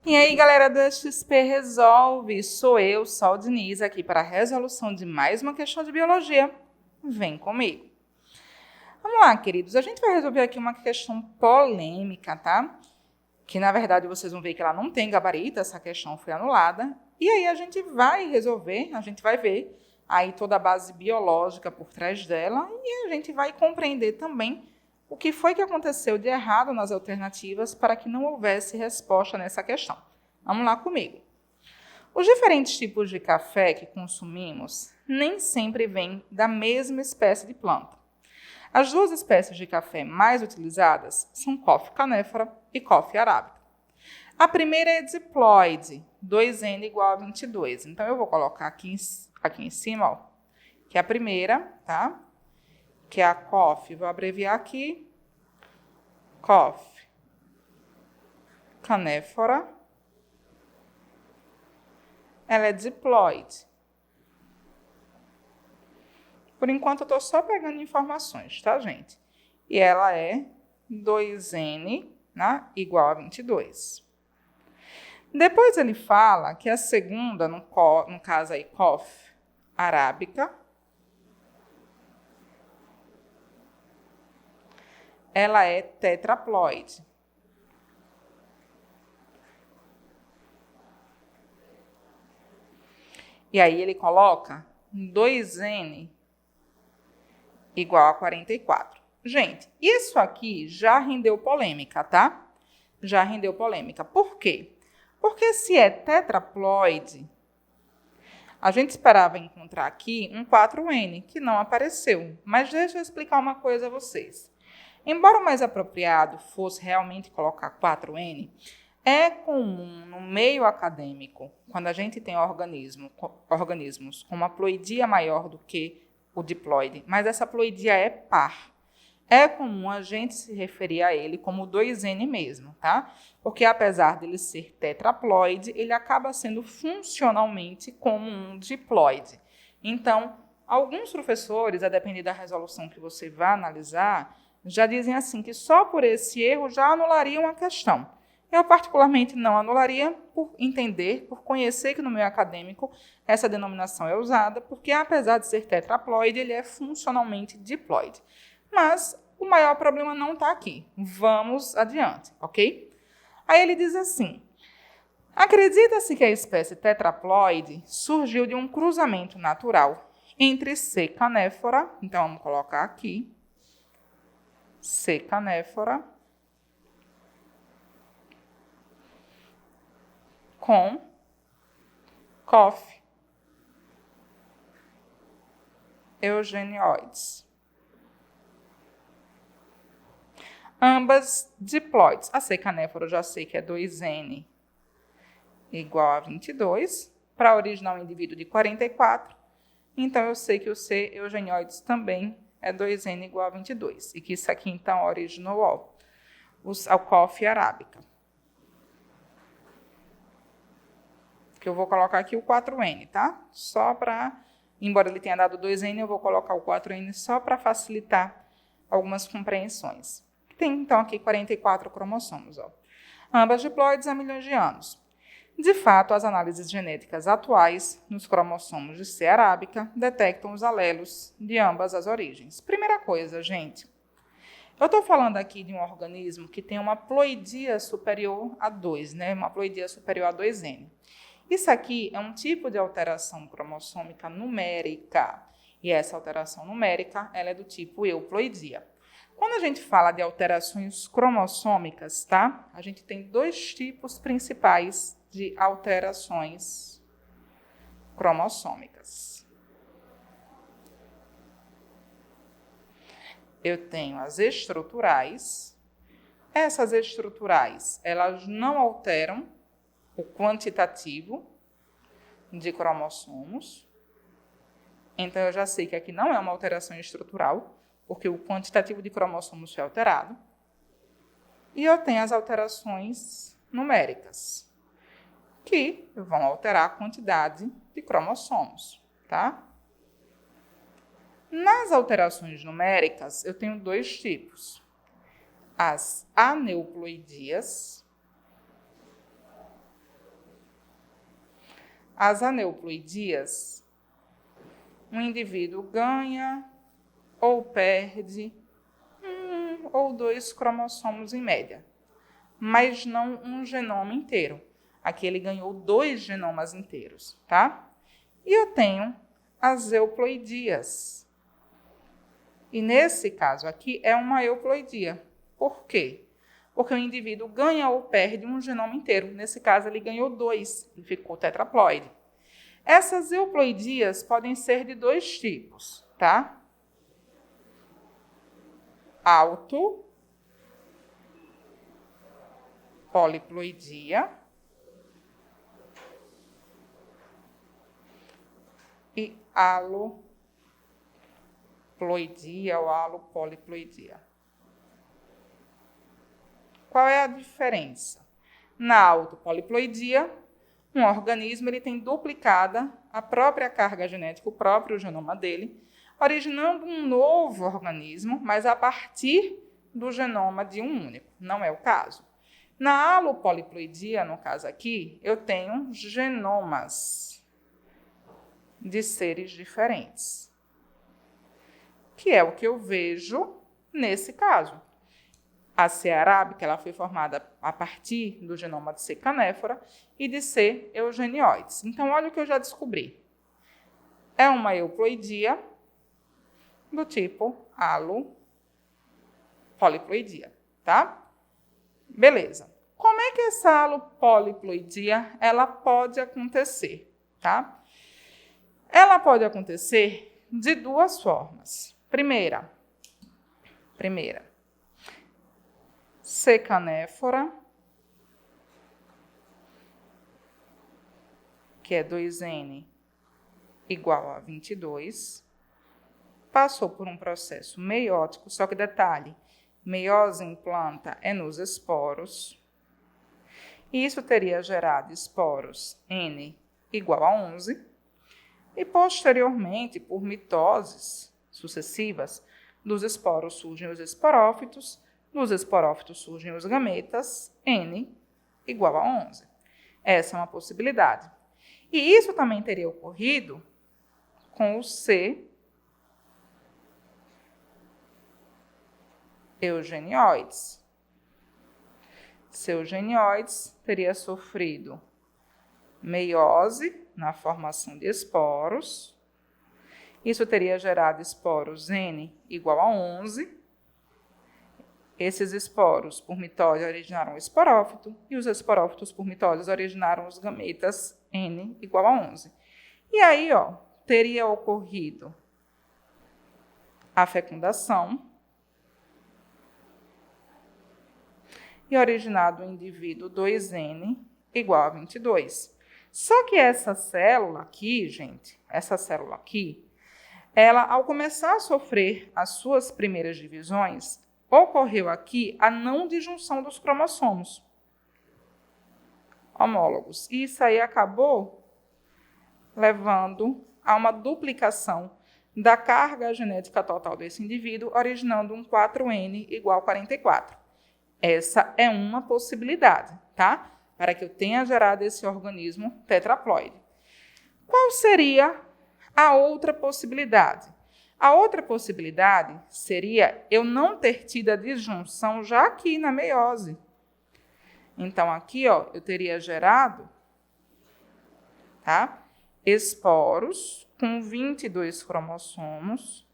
E aí, galera do XP Resolve, sou eu, Sol Diniz, aqui para a resolução de mais uma questão de biologia. Vem comigo. Vamos lá, queridos, a gente vai resolver aqui uma questão polêmica, tá? Que, na verdade, vocês vão ver que ela não tem gabarito, essa questão foi anulada. E aí a gente vai resolver, a gente vai ver aí toda a base biológica por trás dela e a gente vai compreender também o que foi que aconteceu de errado nas alternativas para que não houvesse resposta nessa questão. Vamos lá comigo. Os diferentes tipos de café que consumimos nem sempre vêm da mesma espécie de planta. As duas espécies de café mais utilizadas são Coffea canephora e Coffea arábica. A primeira é diploide, 2N igual a 22. Então, eu vou colocar aqui em cima, ó, que é a primeira, tá? Que é a Coffea, vou abreviar aqui, Coffea canephora, ela é diploide. Por enquanto, eu estou só pegando informações, tá, gente? E ela é 2N, né, igual a 22. Depois ele fala que a segunda, no caso aí, Coffea arábica, ela é tetraploide. E aí ele coloca 2N igual a 44. Gente, isso aqui já rendeu polêmica, tá? Já rendeu polêmica. Por quê? Porque se é tetraploide, a gente esperava encontrar aqui um 4N, que não apareceu. Mas deixa eu explicar uma coisa a vocês. Embora o mais apropriado fosse realmente colocar 4N, é comum no meio acadêmico, quando a gente tem organismos com uma ploidia maior do que o diploide, mas essa ploidia é par. É comum a gente se referir a ele como 2N mesmo, tá? Porque apesar dele ser tetraploide, ele acaba sendo funcionalmente como um diploide. Então, alguns professores, a depender da resolução que você vai analisar, já dizem assim que só por esse erro já anulariam a questão. Eu, particularmente, não anularia por entender, por conhecer que no meio acadêmico essa denominação é usada, porque apesar de ser tetraploide, ele é funcionalmente diploide. Mas o maior problema não está aqui. Vamos adiante, ok? Aí ele diz assim: acredita-se que a espécie tetraploide surgiu de um cruzamento natural entre C. canephora, então vamos colocar aqui, C. canephora, com Coffea eugenioides. Ambas diploides. A C. canephora eu já sei que é 2N igual a 22. Para a original indivíduo de 44. Então, eu sei que o C. eugenioides também é 2N igual a 22. E que isso aqui, então, originou a Coffea arábica. Que eu vou colocar aqui o 4N, tá? Só para, embora ele tenha dado 2N, eu vou colocar o 4N só para facilitar algumas compreensões. Tem, então, aqui 44 cromossomos, ó. Ambas diploides há milhões de anos. De fato, as análises genéticas atuais nos cromossomos de C. arábica detectam os alelos de ambas as origens. Primeira coisa, gente, eu estou falando aqui de um organismo que tem uma ploidia superior a 2, né? Uma ploidia superior a 2N. Isso aqui é um tipo de alteração cromossômica numérica. E essa alteração numérica ela é do tipo euploidia. Quando a gente fala de alterações cromossômicas, tá? A gente tem dois tipos principais de alterações cromossômicas. Eu tenho as estruturais. Essas estruturais, elas não alteram o quantitativo de cromossomos. Então, eu já sei que aqui não é uma alteração estrutural, porque o quantitativo de cromossomos foi alterado. E eu tenho as alterações numéricas, que vão alterar a quantidade de cromossomos, tá? Nas alterações numéricas, eu tenho dois tipos. As aneuploidias. As aneuploidias, um indivíduo ganha ou perde 1 ou 2 cromossomos em média, mas não um genoma inteiro. Aqui ele ganhou 2 genomas inteiros, tá? E eu tenho as euploidias. E nesse caso aqui é uma euploidia. Por quê? Porque o indivíduo ganha ou perde um genoma inteiro. Nesse caso, ele ganhou 2 e ficou tetraploide. Essas euploidias podem ser de 2 tipos, tá? Autopoliploidia e aloploidia ou alopoliploidia. Qual é a diferença? Na autopoliploidia, um organismo ele tem duplicada a própria carga genética, o próprio genoma dele, originando um novo organismo, mas a partir do genoma de um único. Não é o caso. Na alopoliploidia, no caso aqui, eu tenho genomas de seres diferentes, que é o que eu vejo nesse caso. A C. arábica ela foi formada a partir do genoma de C. canéfora e de C. eugenioides. Então, olha o que eu já descobri. É uma euploidia do tipo alopoliploidia, tá? Beleza. Como é que essa alopoliploidia ela pode acontecer, tá? Ela pode acontecer de 2 formas. Primeira, C. canéfora, que é 2N igual a 22, passou por um processo meiótico, só que detalhe, meiose em planta é nos esporos, e isso teria gerado esporos N igual a 11, e posteriormente, por mitoses sucessivas, dos esporos surgem os esporófitos, dos esporófitos surgem os gametas, N igual a 11. Essa é uma possibilidade. E isso também teria ocorrido com o C. eugenioides. C. eugenioides teria sofrido meiose na formação de esporos. Isso teria gerado esporos N igual a 11. Esses esporos, por mitose, originaram o esporófito, e os esporófitos, por mitose, originaram os gametas N igual a 11. E aí, teria ocorrido a fecundação e originado o indivíduo 2N igual a 22. Só que essa célula aqui, gente, ela, ao começar a sofrer as suas primeiras divisões, ocorreu aqui a não disjunção dos cromossomos homólogos. E isso aí acabou levando a uma duplicação da carga genética total desse indivíduo, originando um 4N igual a 44. Essa é uma possibilidade, tá? Para que eu tenha gerado esse organismo tetraploide. Qual seria a outra possibilidade? A outra possibilidade seria eu não ter tido a disjunção já aqui na meiose. Então, aqui, eu teria gerado, tá? Esporos com 22 cromossomos,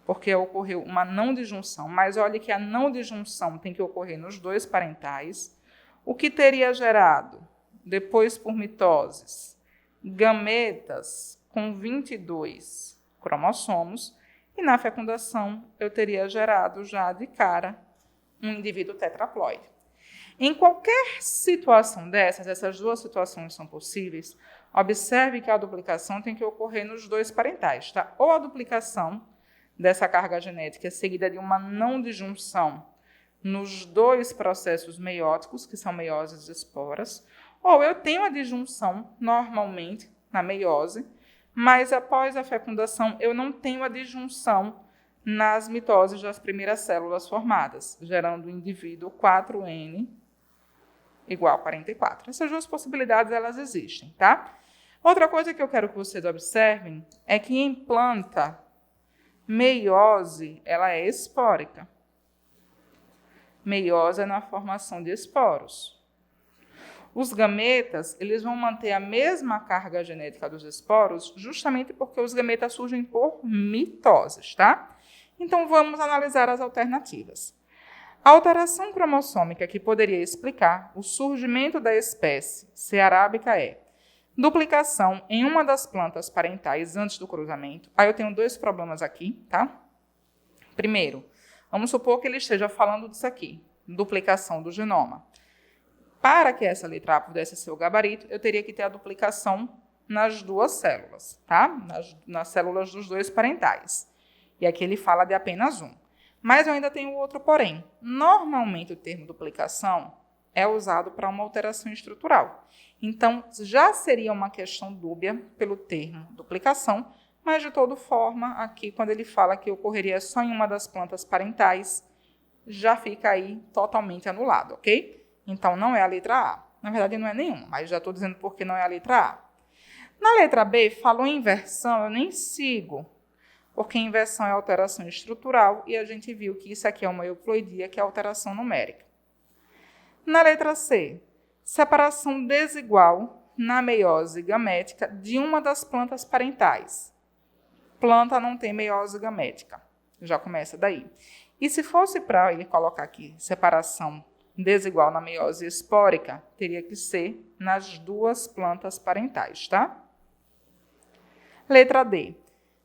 porque ocorreu uma não disjunção, mas olha que a não disjunção tem que ocorrer nos 2 parentais, o que teria gerado, depois por mitoses, gametas com 22 cromossomos, e na fecundação eu teria gerado já de cara um indivíduo tetraploide. Em qualquer situação dessas, essas 2 situações são possíveis, observe que a duplicação tem que ocorrer nos 2 parentais, tá? Ou a duplicação dessa carga genética é seguida de uma não disjunção nos 2 processos meióticos, que são meioses e esporas, ou eu tenho a disjunção, normalmente, na meiose, mas após a fecundação eu não tenho a disjunção nas mitoses das primeiras células formadas, gerando o indivíduo 4N igual a 44. Essas duas possibilidades, elas existem, tá? Outra coisa que eu quero que vocês observem é que em planta, meiose, ela é espórica. Meiose é na formação de esporos. Os gametas, eles vão manter a mesma carga genética dos esporos, justamente porque os gametas surgem por mitoses, tá? Então, vamos analisar as alternativas. A alteração cromossômica que poderia explicar o surgimento da espécie C. arábica é duplicação em uma das plantas parentais antes do cruzamento. Aí eu tenho dois problemas aqui, tá? Primeiro, vamos supor que ele esteja falando disso aqui, duplicação do genoma. Para que essa letra A pudesse ser o gabarito, eu teria que ter a duplicação nas duas células, tá? Nas células dos dois parentais. E aqui ele fala de apenas um. Mas eu ainda tenho outro porém. Normalmente o termo duplicação é usado para uma alteração estrutural. Então, já seria uma questão dúbia pelo termo duplicação, mas de toda forma, aqui quando ele fala que ocorreria só em uma das plantas parentais, já fica aí totalmente anulado, ok? Então, não é a letra A. Na verdade, não é nenhuma, mas já estou dizendo por que não é a letra A. Na letra B, falou em inversão, eu nem sigo, porque inversão é alteração estrutural e a gente viu que isso aqui é uma euploidia, que é alteração numérica. Na letra C, separação desigual na meiose gamética de uma das plantas parentais. Planta não tem meiose gamética, já começa daí. E se fosse para ele colocar aqui separação desigual na meiose espórica, teria que ser nas duas plantas parentais, tá? Letra D.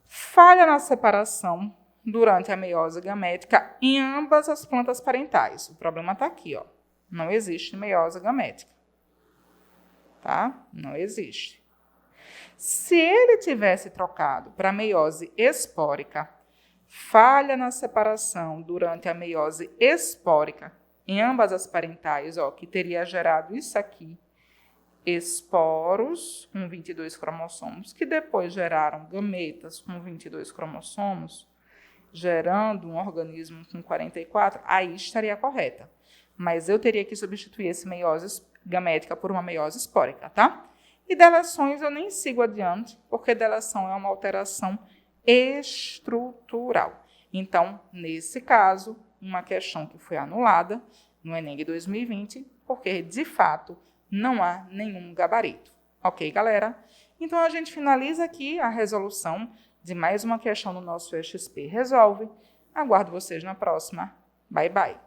Falha na separação durante a meiose gamética em ambas as plantas parentais. O problema está aqui, ó. Não existe meiose gamética. Tá? Não existe. Se ele tivesse trocado para meiose espórica, falha na separação durante a meiose espórica em ambas as parentais, ó, que teria gerado isso aqui, esporos com 22 cromossomos, que depois geraram gametas com 22 cromossomos, gerando um organismo com 44, aí estaria correta. Mas eu teria que substituir esse meiose gamética por uma meiose espórica, tá? E deleções eu nem sigo adiante, porque deleção é uma alteração estrutural. Então, nesse caso, uma questão que foi anulada no Enem de 2020, porque, de fato, não há nenhum gabarito. Ok, galera? Então, a gente finaliza aqui a resolução de mais uma questão no nosso EXP Resolve. Aguardo vocês na próxima. Bye, bye.